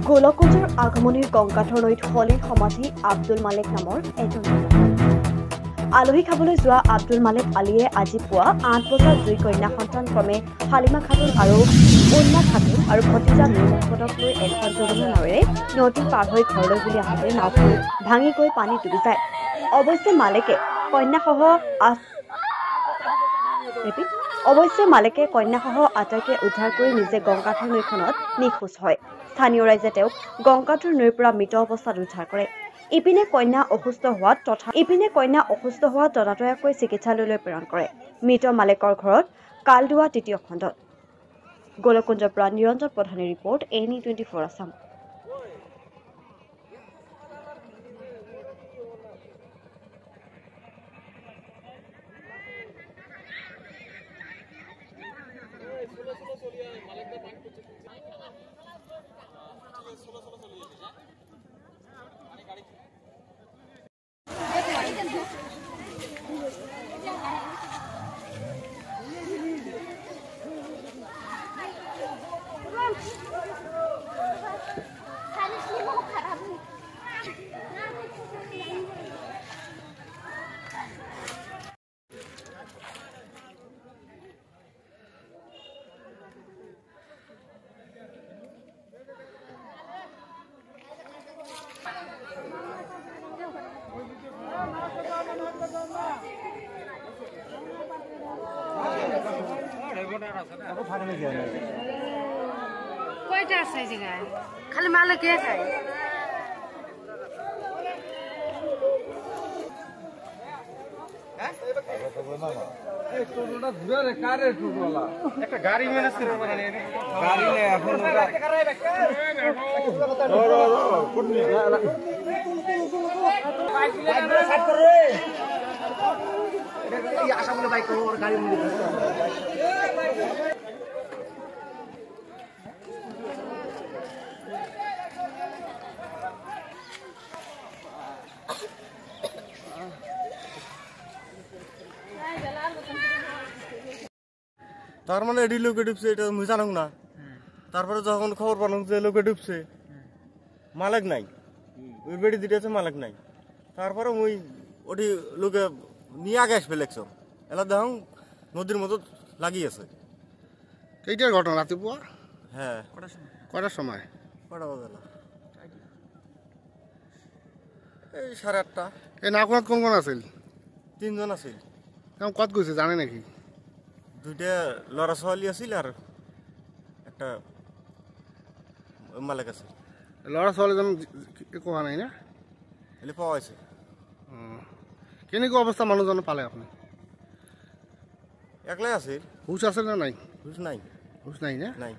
গোলকগঞ্জৰ আগমনীৰ গংগাধৰ নৈত হলিৰ সমাধি আব্দুল মালেক নামৰ এজন আলহী খাবলৈ যোৱা আব্দুল মালেক আলীয়ে আজি পুৱা ৮ বজাত দুই কন্যা সন্তান ক্ৰমে হালিমা খাতুন আৰু উন্না খাতুন আৰু ভতিজা মীৰ মহম্মদক লৈ এখন জৰুৰী নাৱেৰে নদী পাৰ হৈ ঘৰলৈ বুলি আহোঁতে নাওখন ভাঙি গৈ পানীত ডুবি যায়। অৱশ্যে মালেকে কন্যাসহ আটাইকে উদ্ধাৰ কৰি নিজে গংগাধৰ নৈখনত নিখোজ হয়। স্থানীয় ৰাইজে তেওঁক গংগাধৰ নৈৰ পৰা মৃত অৱস্থাত উদ্ধাৰ কৰে। ইপিনে কন্যা অসুস্থ হোৱাত ততাতৈয়াকৈ চিকিৎসালয়লৈ প্ৰেৰণ কৰে। মৃত মালেকৰ ঘৰত কালডুৱা তৃতীয় খণ্ডত। গোলকগঞ্জৰ পৰা নিৰঞ্জন প্ৰধানৰ ৰিপৰ্ট NE24 আছাম। কয়টা আছে জায়গায় খালি মালিকে খায়। একটা গাড়ি ম্যানেজ করে গাড়ি নেই এখন আসামে বাইক করবো গাড়ি তার মানে এডি লোকে ডুবছে এটা মুই জানো না। তারপরে যখন খবর পেলাম যে লোকে ডুবছে মালিক নাই, ওই বেড়ি দিতেছে মালিক নাই। তারপরে মুই ওটি লোকে নিয়ে আগে আসবে লেখছ এলা দেখুন নদীর মতো লাগিয়েছে। এইটার ঘটনা রাতিপুয়া হ্যাঁ কটার সময়? কটা বাজে এই 8:30। এই নাওখনত কোন কোন আছিল? 3 জন আছিল। কত গৈছে জানে নাকি? 2টা লড়া ছোৱালী আছিল আৰ একটা মালিক আছিল। ল'ৰা ছোৱালীজন একো হোৱা নাই না? এলে পাওয়া হয়েছে। কেনেকুৱা অৱস্থা মানুহজন পালে আপুনি? একলাই আছিল। হুঁচ আছে না নাই? হুঁচ নাই। হুঁচ নাই না? নাই।